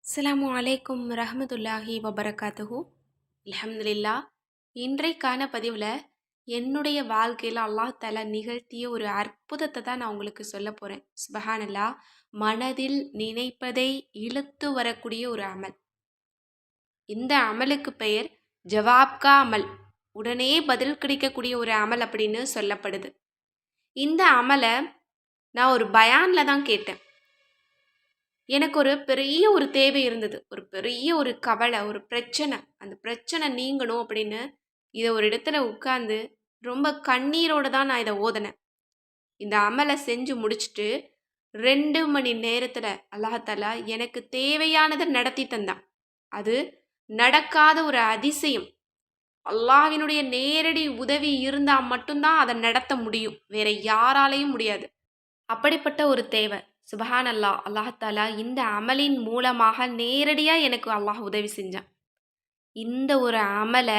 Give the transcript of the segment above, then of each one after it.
அஸ்ஸலாமு அலைக்கும் ரஹ்மத்துல்லாஹி வபரகாத்துஹு. அல்ஹம்துலில்லா. இன்றைக்கான பதிவில் என்னுடைய வாழ்க்கையில் அல்லாஹ் தஆலா நிகழ்த்திய ஒரு அற்புதத்தை தான் நான் உங்களுக்கு சொல்ல போகிறேன். சுபஹானல்லா. மனதில் நினைப்பதை இழுத்து வரக்கூடிய ஒரு அமல். இந்த அமலுக்கு பெயர் ஜவாப்கா அமல், உடனே பதில் கிடைக்கக்கூடிய ஒரு அமல் அப்படின்னு சொல்லப்படுது. இந்த அமலை நான் ஒரு பயானில் தான் கேட்டேன். எனக்கு ஒரு பெரிய ஒரு தேவை இருந்தது. ஒரு பெரிய ஒரு கவலை, ஒரு பிரச்சனை. அந்த பிரச்சனை நீங்கணும் அப்படின்னு இதை ஒரு இடத்துல உட்கார்ந்து ரொம்ப கண்ணீரோட தான் நான் இதை ஓதினேன். இந்த அமலை செஞ்சு முடிச்சுட்டு 2 மணி நேரத்தில் அல்லாஹ் தஆலா எனக்கு தேவையானதை நடத்தி தந்தான். அது நடக்காத ஒரு அதிசயம். அல்லாஹ்வினுடைய நேரடி உதவி இருந்தால் மட்டும்தான் அதை நடத்த முடியும். வேற யாராலையும் முடியாது. அப்படிப்பட்ட ஒரு தேவை. சுபஹான் அல்லாஹ். அல்லாஹ் தஆலா இந்த அமலின் மூலமாக நேரடியாக எனக்கு அல்லாஹ் உதவி செஞ்சான். இந்த ஒரு அமலை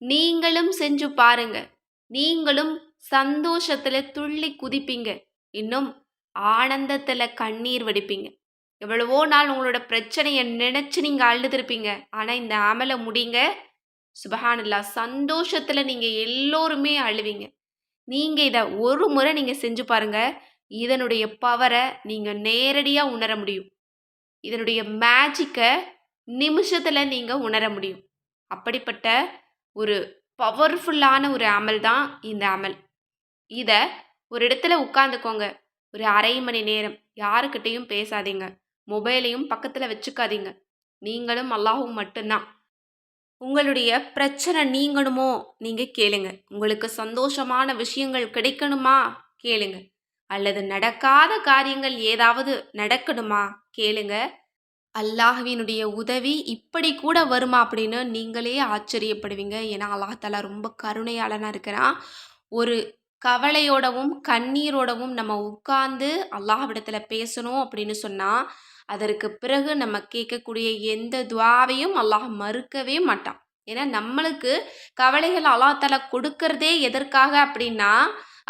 நீங்களும் செஞ்சு பாருங்க. நீங்களும் சந்தோஷத்தில் துள்ளி குதிப்பீங்க. இன்னும் ஆனந்தத்தில் கண்ணீர் வடிப்பீங்க. எவ்வளவோ நாள் உங்களோட பிரச்சனையை நினச்சி நீங்கள் அழுதுருப்பீங்க. ஆனால் இந்த அமலை முடிங்க. சுபஹான் அல்லாஹ். சந்தோஷத்தில் நீங்கள் எல்லோருமே அழுவீங்க. நீங்கள் இதை ஒரு முறை நீங்கள் செஞ்சு பாருங்கள். இதனுடைய பவரை நீங்கள் நேரடியாக உணர முடியும். இதனுடைய மேஜிக்கை நிமிஷத்தில் நீங்கள் உணர முடியும். அப்படிப்பட்ட ஒரு பவர்ஃபுல்லான ஒரு அமல் தான் இந்த அமல். இதை ஒரு இடத்துல உட்காந்துக்கோங்க. ஒரு அரை மணி நேரம் யாருக்கிட்டையும் பேசாதீங்க. மொபைலையும் பக்கத்தில் வச்சுக்காதீங்க. நீங்களும் அல்லாஹும் மட்டும்தான். உங்களுடைய பிரச்சனை நீங்கணுமோ நீங்கள் கேளுங்க. உங்களுக்கு சந்தோஷமான விஷயங்கள் கிடைக்கணுமா கேளுங்க. அல்லது நடக்காத காரியங்கள் ஏதாவது நடக்கணுமா கேளுங்க. அல்லாஹ்வினுடைய உதவி இப்படி கூட வருமா அப்படின்னு நீங்களே ஆச்சரியப்படுவீங்க. ஏன்னா அல்லாஹ் தஆலா ரொம்ப கருணையாளனாக இருக்கிறான். ஒரு கவலையோடவும் கண்ணீரோடவும் நம்ம உட்கார்ந்து அல்லாஹ்விடத்தில் பேசணும் அப்படின்னு சொன்னால் அதற்கு பிறகு நம்ம கேட்கக்கூடிய எந்த துஆவையும் அல்லாஹ் மறுக்கவே மாட்டான். ஏன்னா நம்மளுக்கு கவலைகள் அல்லாஹ் தஆலா கொடுக்கறதே எதற்காக அப்படின்னா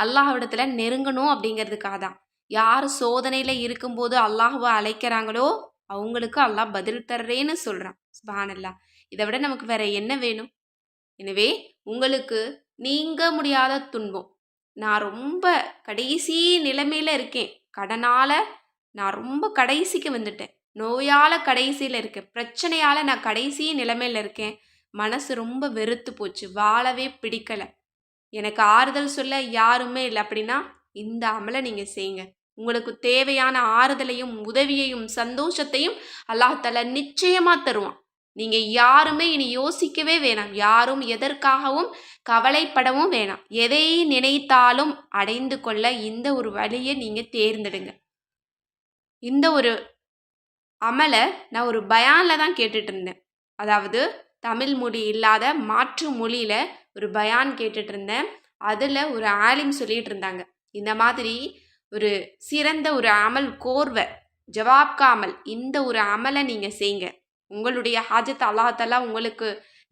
அல்லாஹ்விடத்தில் நெருங்கணும் அப்படிங்கிறதுக்காக தான். யார் சோதனையில் இருக்கும்போது அல்லாஹ்வை அழைக்கிறாங்களோ அவங்களுக்கு அல்லாஹ் பதில் தர்றேன்னு சொல்கிறான். சுப்ஹானல்லாஹ். இதை விட நமக்கு வேற என்ன வேணும்? எனவே உங்களுக்கு நீங்க முடியாத துன்பம், நான் ரொம்ப கடைசி நிலைமையில் இருக்கேன், கடனால் நான் ரொம்ப கடைசிக்கு வந்துட்டேன், நோயால் கடைசியில் இருக்கேன், பிரச்சனையால் நான் கடைசி நிலைமையில் இருக்கேன், மனசு ரொம்ப வெறுத்து போச்சு, வாழவே பிடிக்கலை, எனக்கு ஆறுதல் சொல்ல யாருமே இல்லை அப்படின்னா இந்த அமலை நீங்கள் செய்யுங்க. உங்களுக்கு தேவையான ஆறுதலையும் உதவியையும் சந்தோஷத்தையும் அல்லாஹ் தஆலா நிச்சயமாக தருவான். நீங்கள் யாருமே இனி யோசிக்கவே வேணாம். யாரும் எதற்காகவும் கவலைப்படவும் வேணாம். எதை நினைத்தாலும் அடைந்து கொள்ள இந்த ஒரு வழியை நீங்கள் தேர்ந்தெடுங்க. இந்த ஒரு அமலை நான் ஒரு பயானில் தான் கேட்டுட்டு இருந்தேன். அதாவது தமிழ் மொழி இல்லாத மாற்று மொழியில் ஒரு பயான் கேட்டுட்டு இருந்தேன். அதில் ஒரு ஆலிம் சொல்லிட்டு இருந்தாங்க, இந்த மாதிரி ஒரு சிறந்த ஒரு அமல் கோர்வை ஜவாப்கா அமல், இந்த ஒரு அமலை நீங்கள் செய்யுங்க. உங்களுடைய ஹாஜத் அல்லாஹ் தஆலா உங்களுக்கு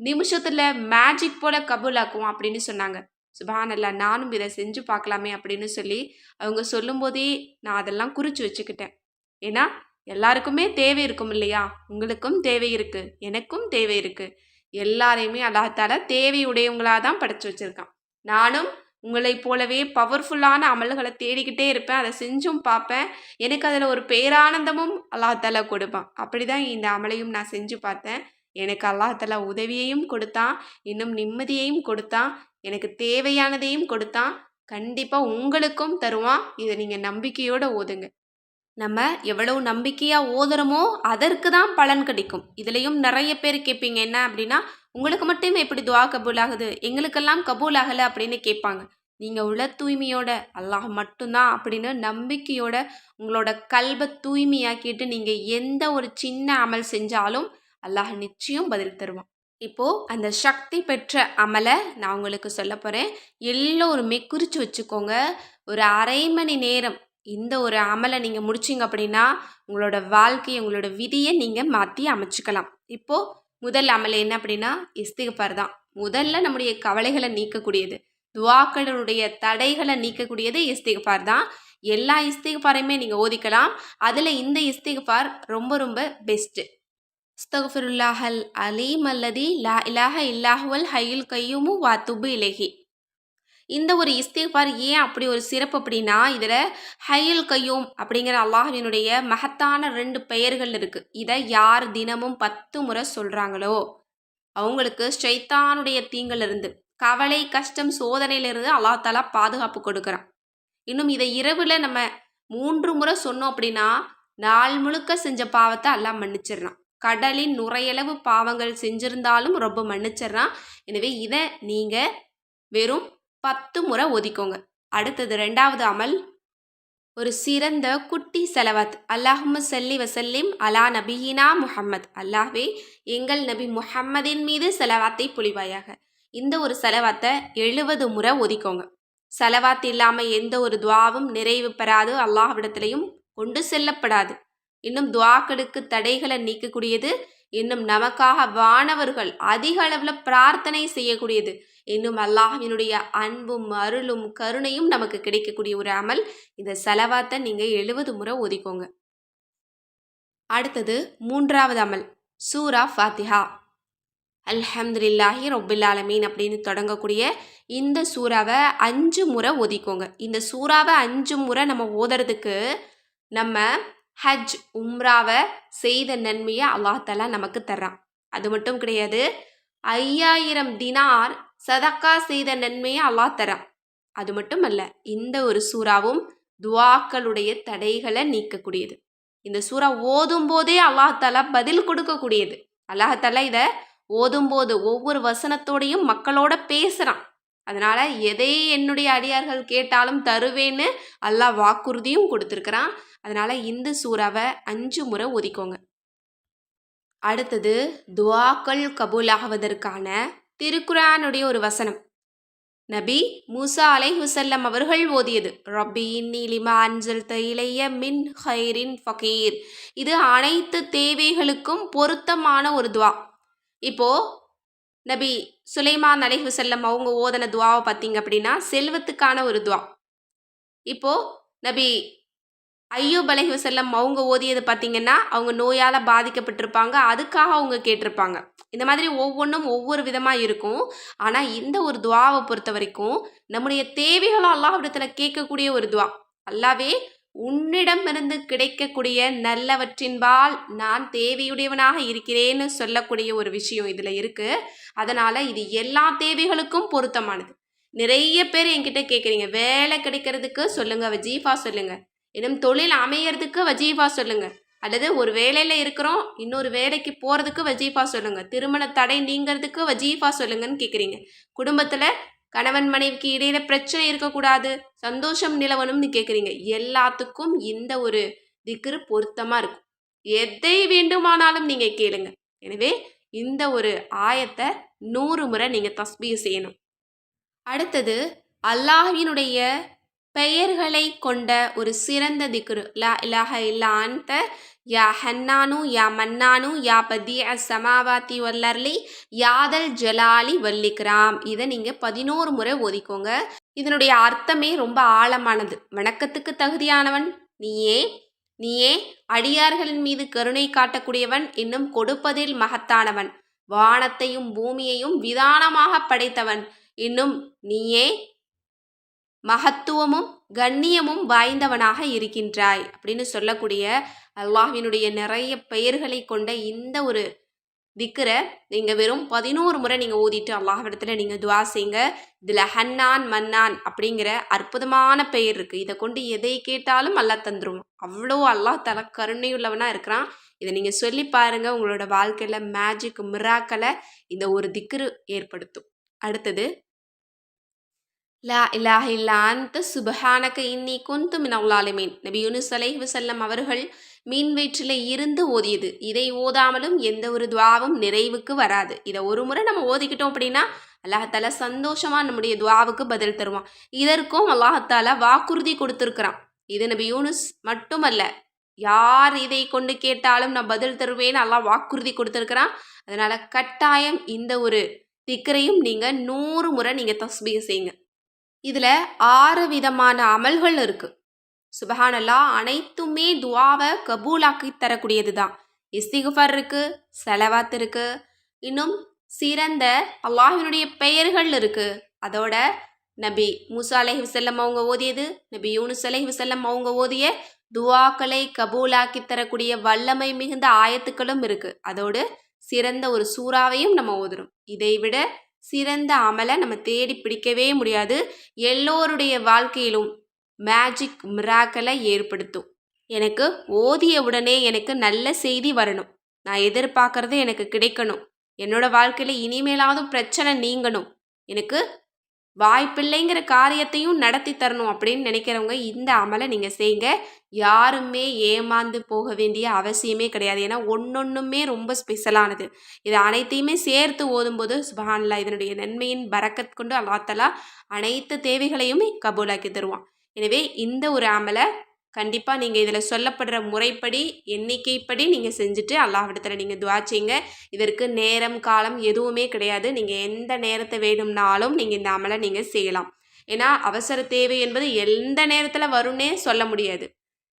நிமிஷத்தில் மேஜிக் போல கபூலாக்குவோம் அப்படின்னு சொன்னாங்க. சுப்ஹானல்லாஹ். நானும் இதை செஞ்சு பார்க்கலாமே அப்படின்னு சொல்லி அவங்க சொல்லும்போதே நான் அதெல்லாம் குறித்து வச்சுக்கிட்டேன். ஏன்னா எல்லாருக்குமே தேவை இருக்கும் இல்லையா? உங்களுக்கும் தேவை இருக்குது, எனக்கும் தேவை இருக்குது. எல்லாரையுமே அல்லாஹ் தஆலா தேவையுடையவங்களாக தான் படைச்சு வச்சுருக்கான். நானும் உங்களைப் போலவே பவர்ஃபுல்லான அமல்களை தேடிக்கிட்டே இருப்பேன். அதை செஞ்சும் பார்ப்பேன். எனக்கு அதில் ஒரு பேரானந்தமும் அல்லாஹ் தஆலா கொடுப்பான். அப்படி தான் இந்த அமலையும் நான் செஞ்சு பார்த்தேன். எனக்கு அல்லாஹ் தஆலா உதவியையும் கொடுத்தான், இன்னும் நிம்மதியையும் கொடுத்தான், எனக்கு தேவையானதையும் கொடுத்தான். கண்டிப்பாக உங்களுக்கும் தருவான். இதை நீங்கள் நம்பிக்கையோடு ஓதுங்க. நம்ம எவ்வளவு நம்பிக்கையாக ஓதுறோமோ அதற்கு தான் பலன் கிடைக்கும். இதுலேயும் நிறைய பேர் கேட்பீங்க, என்ன அப்படின்னா உங்களுக்கு மட்டும் எப்படி துஆ கபூல் ஆகுது, எங்களுக்கெல்லாம் கபூல் ஆகலை அப்படின்னு கேட்பாங்க. நீங்கள் உள்ள தூய்மையோட அல்லாஹ் மட்டும்தான் அப்படின்னு நம்பிக்கையோட உங்களோட கல்பை தூய்மையாக்கிட்டு நீங்கள் எந்த ஒரு சின்ன அமல் செஞ்சாலும் அல்லாஹ் நிச்சயம் பதில் தருவான். இப்போது அந்த சக்தி பெற்ற அமலை நான் உங்களுக்கு சொல்ல போகிறேன். எல்லோருமே குறித்து வச்சுக்கோங்க. ஒரு அரை மணி நேரம் இந்த ஒரு அமலை நீங்கள் முடிச்சிங்க அப்படின்னா உங்களோட வாழ்க்கையை, உங்களோட விதியை நீங்கள் மாற்றி அமைச்சுக்கலாம். இப்போது முதல் அமல் என்ன அப்படின்னா இஸ்திக்ஃபார் தான். முதல்ல நம்முடைய கவலைகளை நீக்கக்கூடியது, துஆக்களுடைய தடைகளை நீக்கக்கூடியது இஸ்திக்ஃபார் தான். எல்லா இஸ்திக்ஃபாரையுமே நீங்கள் ஓதிக்கலாம். அதில் இந்த இஸ்திக்ஃபார் ரொம்ப ரொம்ப பெஸ்ட்டு. அஸ்தக்ஃபிருல்லாஹல் அலீம் அல்லதி லா இலாஹ இல்லாஹுவல் ஹய்யுல் கய்யூமு வஅத்தூபு இலைஹி. இந்த ஒரு இஸ்திக்ஃபார் ஏன் அப்படி ஒரு சிறப்பு அப்படின்னா, இதில் ஹய்யுல் கய்யூம் அப்படிங்கிற அல்லாஹ்வினுடைய மகத்தான 2 பெயர்கள் இருக்குது. இதை யார் தினமும் 10 முறை சொல்கிறாங்களோ அவங்களுக்கு ஷைத்தானுடைய தீங்கிலிருந்து, கவலை, கஷ்டம், சோதனையிலிருந்து அல்லாஹ் தஆலா பாதுகாப்பு கொடுக்குறான். இன்னும் இதை இரவில் நம்ம 3 முறை சொன்னோம் அப்படின்னா, நாள் முழுக்க செஞ்ச பாவத்தை அல்லாஹ் மன்னிச்சிடுறான். கடலின் நுரையளவு பாவங்கள் செஞ்சிருந்தாலும் ரொம்ப மன்னிச்சிடுறான். எனவே இதை நீங்கள் வெறும் 10 முறை ஒதிக்கோங்க. அடுத்தது 2வது அமல், ஒரு சிறந்த குட்டி செலவாத். அல்லாஹும்ம ஸல்லி வஸல்லிம் அலா நபியினா முஹம்மத். அல்லாஹ்வே எங்கள் நபி முஹம்மதின் மீது செலவாத்தை பொழிவாயாக. இந்த ஒரு செலவாத்தை 70 முறை ஒதிக்கோங்க. செலவாத் இல்லாமல் எந்த ஒரு துவாவும் நிறைவு பெறாது, அல்லாஹ்விடத்திலையும் கொண்டு செல்லப்படாது. இன்னும் துவாக்களுக்கு தடைகளை நீக்கக்கூடியது, இன்னும் நமக்காக வானவர்கள் அதிக அளவில் பிரார்த்தனை செய்யக்கூடியது, இன்னும் அல்லாஹ்வினுடைய அன்பும் அருளும் கருணையும் நமக்கு கிடைக்கக்கூடிய ஒரு அமல். இந்த செலவாத்தை நீங்கள் 70 முறை ஒதிக்கோங்க. அடுத்தது 3வது அமல், சூரா ஃபாத்திஹா. அல்ஹம்துலில்லாஹி ரொப்பில் ஆலமீன் அப்படின்னு தொடங்கக்கூடிய இந்த சூறாவை 5 முறை ஒதிக்கோங்க. இந்த சூறாவை 5 முறை நம்ம ஓதுறதுக்கு நம்ம ஹஜ் உம்ராவை செய்த நன்மையை அல்லாஹ் தஆலா நமக்கு தர்றான். அது மட்டும் கிடையாது, 5000 தினார் சதக்கா செய்த நன்மையை அல்லாஹ் தரான். அது மட்டும் அல்ல, இந்த ஒரு சூறாவும் துவாக்களுடைய தடைகளை நீக்கக்கூடியது. இந்த சூறா ஓதும் போதே அல்லாஹ் தஆலா பதில் கொடுக்கக்கூடியது. அல்லாஹ் தஆலா இதை ஓதும்போது ஒவ்வொரு வசனத்தோடையும் மக்களோட பேசுகிறான். அதனால் எதை என்னுடைய அடியார்கள் கேட்டாலும் தருவேன்னு அல்லாஹ் வாக்குறுதியும் கொடுத்துருக்கிறான். அதனால் இந்த சூறாவை 5 முறை ஒதிக்கோங்க. அடுத்தது துவாக்கள் கபூலாகுவதற்கான திருக்குரானுடைய ஒரு வசனம், நபி மூசா அலைஹிஸ்ஸலாம் அவர்கள் ஓதியது, ரப்பி இன்னி லிமா அன்ஸல்த இலைய மின் ஹைரின் ஃபகீர். இது அனைத்து தேவைகளுக்கும் பொருத்தமான ஒரு துவா. இப்போது நபி சுலைமான் அலைஹிஸ்ஸலாம் அவங்க ஓதன துவாவை பார்த்தீங்க அப்படின்னா செல்வத்துக்கான ஒரு துவா. இப்போது நபி ஐயூப் அலைஹிஸ்ஸலாம் அவங்க ஓதியது பார்த்திங்கன்னா அவங்க நோயால் பாதிக்கப்பட்டிருப்பாங்க, அதுக்காக அவங்க கேட்டிருப்பாங்க. இந்த மாதிரி ஒவ்வொன்றும் ஒவ்வொரு விதமாக இருக்கும். ஆனால் இந்த ஒரு துவாவை பொறுத்த வரைக்கும் நம்முடைய தேவைகளும் அல்லாஹ்விடத்தில் கேட்கக்கூடிய ஒரு துவா. அல்லாவே உன்னிடமிருந்து கிடைக்கக்கூடிய நல்லவற்றின்பால் நான் தேவையுடையவனாக இருக்கிறேன்னு சொல்லக்கூடிய ஒரு விஷயம் இதில் இருக்குது. அதனால் இது எல்லா தேவைகளுக்கும் பொருத்தமானது. நிறைய பேர் என்கிட்ட கேட்குறீங்க, வேலை கிடைக்கிறதுக்கு சொல்லுங்கள் வஜீஃபா சொல்லுங்கள், இன்னும் தொழில் அமையறதுக்கு வஜீஃபா சொல்லுங்கள், அல்லது ஒரு வேலையில் இருக்கிறோம் இன்னொரு வேலைக்கு போகிறதுக்கு வஜீஃபா சொல்லுங்கள், திருமண தடை நீங்கிறதுக்கு வஜீஃபா சொல்லுங்கன்னு கேட்குறீங்க. குடும்பத்தில் கணவன் மனைவிக்கு இடையில பிரச்சனை இருக்கக்கூடாது, சந்தோஷம் நிலவணும்னு கேட்குறீங்க. எல்லாத்துக்கும் இந்த ஒரு திக்ரு பொருத்தமாக இருக்கும். எதை வேண்டுமானாலும் நீங்கள் கேளுங்க. எனவே இந்த ஒரு ஆயத்தை 100 முறை நீங்கள் தஸ்பீஹ் செய்யணும். அடுத்தது அல்லாஹ்வினுடைய பெயர்களை கொண்ட ஒரு சிறந்த திக்ரு, லா இலாஹ இல்லா அன்த யா ஹன்னானு யா மன்னானு யா பதிஅ சமாவாத்தி வல்லர்லி யாதல் ஜலாலி வல்லிக்ராம். இதை நீங்கள் 11 முறை ஓதிக்கோங்க. இதனுடைய அர்த்தமே ரொம்ப ஆழமானது. வணக்கத்துக்கு தகுதியானவன் நீயே, நீயே அடியார்களின் மீது கருணை காட்டக்கூடியவன், இன்னும் கொடுப்பதில் மகத்தானவன், வானத்தையும் பூமியையும் விதானமாக படைத்தவன், இன்னும் நீயே மகத்துவமும் கண்ணியமும் வாய்ந்தவனாக இருக்கின்றாய் அப்படின்னு சொல்லக்கூடிய அல்லாஹ்வினுடைய நிறைய பெயர்களை கொண்ட இந்த ஒரு திக்ரை நீங்கள் வெறும் 11 முறை நீங்கள் ஓதிட்டு அல்லாஹ்விடத்தில் நீங்கள் துவா செய்யுங்க. இதில் ஹன்னான் மன்னான் அப்படிங்கிற அற்புதமான பெயர் இருக்குது. இதை கொண்டு எதை கேட்டாலும் அல்லாஹ் தந்துருவான். அவ்வளோ அல்லாஹ் தஆலா கருணையுள்ளவனாக இருக்கிறான். இதை நீங்கள் சொல்லி பாருங்கள், உங்களோட வாழ்க்கையில் மேஜிக் மிராக்கலை இந்த ஒரு திக்ரு ஏற்படுத்தும். அடுத்தது லா இலாஹ இல்லா அன்த சுப்ஹானக இன்னி குன்து மினல் ஸாலிமீன். நபி யூனுஸ் அலைஹிஸ்ஸலாம் அவர்கள் மீன் வயிற்றில் இருந்து ஓதியது. இதை ஓதாமலும் எந்த ஒரு துவாவும் நிறைவுக்கு வராது. இதை ஒரு முறை நம்ம ஓதிக்கிட்டோம் அப்படின்னா அல்லாஹால சந்தோஷமாக நம்முடைய துவாவுக்கு பதில் தருவான். இதற்கும் அல்லாஹால வாக்குறுதி கொடுத்துருக்கிறான். இது நபி யூனுஸ் மட்டுமல்ல, யார் இதை கொண்டு கேட்டாலும் நான் பதில் தருவேன்னு அல்லாஹ் வாக்குறுதி கொடுத்துருக்கிறான். அதனால் கட்டாயம் இந்த ஒரு திக்ரையும் நீங்கள் 100 முறை நீங்கள் தஸ்பீஹ் செய்யுங்க. இதில் 6 விதமான அமல்கள் இருக்குது. சுபஹானல்லாஹ், அனைத்துமே துவாவை கபூலாக்கி தரக்கூடியது தான். இஸ்திகுஃபார் இருக்கு, ஸலவாத் இருக்கு, இன்னும் சிறந்த அல்லாஹ்வினுடைய பெயர்கள் இருக்கு. அதோட நபி மூசா அலைஹிவஸல்லம் அவங்க ஓதியது, நபி யூனுஸ் அலைஹிவஸல்லம் அவங்க ஓதிய துஆக்களை கபூலாக்கி தரக்கூடிய வல்லமை மிகுந்த ஆயத்துக்களும் இருக்கு. அதோடு சிறந்த ஒரு சூறாவையும் நம்ம ஓதுறோம். இதை விட சிறந்த அமலை நம்ம தேடி பிடிக்கவே முடியாது. எல்லோருடைய வாழ்க்கையிலும் மேஜிக் மிராக்கலை ஏற்படுத்தும். எனக்கு ஓதிய உடனே எனக்கு நல்ல செய்தி வரணும், நான் எதிர்பார்க்கறது எனக்கு கிடைக்கணும், என்னோட வாழ்க்கையில் இனிமேலாவது பிரச்சனை நீங்கணும், எனக்கு வாய்ப்பில்லைங்கிற காரியத்தையும் நடத்தி தரணும் அப்படின்னு நினைக்கிறவங்க இந்த அமலை நீங்கள் செய்யுங்க. யாருமே ஏமாந்து போக வேண்டிய அவசியமே கிடையாது. ஏன்னா ஒன்னொன்றுமே ரொம்ப ஸ்பெஷலானது. இது அனைத்தையுமே சேர்த்து ஓதும்போது சுபஹானல்லாஹ் இதனுடைய நன்மையின் பரக்கத் கொண்டு அல்லாஹ் தஆலா அனைத்து தேவைகளையுமே கபூலாக்கி தருவான். எனவே இந்த ஒரு அமலை கண்டிப்பாக நீங்கள் இதில் சொல்லப்படுற முறைப்படி எண்ணிக்கைப்படி நீங்கள் செஞ்சுட்டு அல்லாஹ்விடத்தில் நீங்கள் துஆ செய்யுங்க. இதற்கு நேரம் காலம் எதுவுமே கிடையாது. நீங்கள் எந்த நேரத்தை வேணும்னாலும் நீங்கள் இந்த அமலை நீங்கள் செய்யலாம். ஏன்னா அவசர தேவை என்பது எந்த நேரத்தில் வரும்னே சொல்ல முடியாது.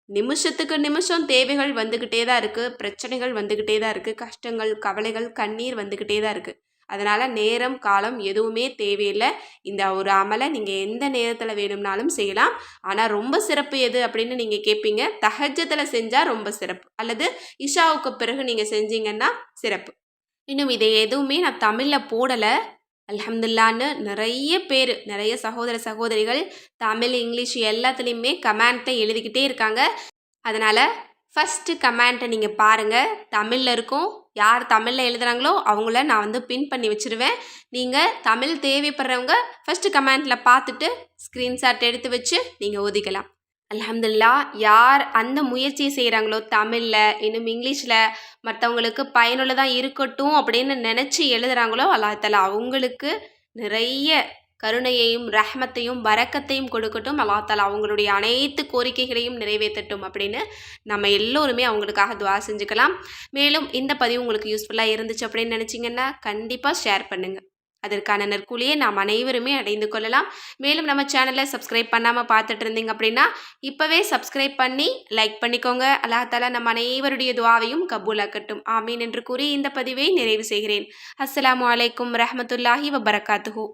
நிமிஷத்துக்கு நிமிஷம் தேவைகள் வந்துக்கிட்டே தான் இருக்குது, பிரச்சனைகள் வந்துக்கிட்டே தான் இருக்குது, கஷ்டங்கள் கவலைகள் கண்ணீர் வந்துக்கிட்டே தான் இருக்குது. அதனால் நேரம் காலம் எதுவுமே தேவையில்லை. இந்த ஒரு அமலை நீங்கள் எந்த நேரத்தில் வேணும்னாலும் செய்யலாம். ஆனால் ரொம்ப சிறப்பு எது அப்படின்னு நீங்கள் கேட்பீங்க. தஹஜ்ஜுதில் செஞ்சால் ரொம்ப சிறப்பு, அல்லது இஷாவுக்கு பிறகு நீங்கள் செஞ்சீங்கன்னா சிறப்பு. இன்னும் இதை எதுவுமே நான் தமிழில் போடலை. அல்ஹம்துலில்லாஹ்னு நிறைய சகோதர சகோதரிகள் தமிழ் இங்கிலீஷ் எல்லாத்துலேயுமே கமெண்ட்டை எழுதிக்கிட்டே இருக்காங்க. அதனால் ஃபஸ்ட்டு கமெண்ட்டை நீங்கள் பாருங்கள், தமிழில் இருக்கும். யார் தமிழில் எழுதுகிறாங்களோ அவங்கள நான் பின் பண்ணி வச்சுருவேன். நீங்கள் தமிழ் தேவைப்படுறவங்க ஃபஸ்ட்டு கமெண்ட்டில் பார்த்துட்டு ஸ்க்ரீன்ஷாட் எடுத்து வச்சு நீங்கள் ஒதுக்கலாம். அல்ஹம்துலில்லாஹ் யார் அந்த முயற்சியை செய்கிறாங்களோ தமிழில் இன்னும் இங்கிலீஷில் மற்றவங்களுக்கு பயனுள்ளதாக இருக்கட்டும் அப்படின்னு நினச்சி எழுதுகிறாங்களோ அல்லாஹ் தஆலா அவங்களுக்கு நிறைய கருணையையும் ரஹ்மத்தையும் பரக்கத்தையும் கொடுக்கட்டும். அல்லாஹ் தஆலா அவங்களுடைய அனைத்து கோரிக்கைகளையும் நிறைவேற்றட்டும் அப்படின்னு நம்ம எல்லோருமே அவங்களுக்காக துஆ செஞ்சுக்கலாம். மேலும் இந்த பதிவு உங்களுக்கு யூஸ்ஃபுல்லாக இருந்துச்சு அப்படின்னு நினச்சிங்கன்னா கண்டிப்பாக ஷேர் பண்ணுங்கள். அதற்கான நற்கூலியை நாம் அனைவருமே அடைந்து கொள்ளலாம். மேலும் நம்ம சேனலை சப்ஸ்கிரைப் பண்ணாமல் பார்த்துட்டு இருந்தீங்க அப்படின்னா இப்போவே சப்ஸ்கிரைப் பண்ணி லைக் பண்ணிக்கோங்க. அல்லாஹ் தஆலா நம்ம அனைவருடைய துஆவையும் கபூலாக்கட்டும். ஆமீன் என்று கூறி இந்த பதிவை நிறைவு செய்கிறேன். அஸ்ஸலாமு அலைக்கும் ரஹ்மத்துல்லாஹி வபரகாத்துஹு.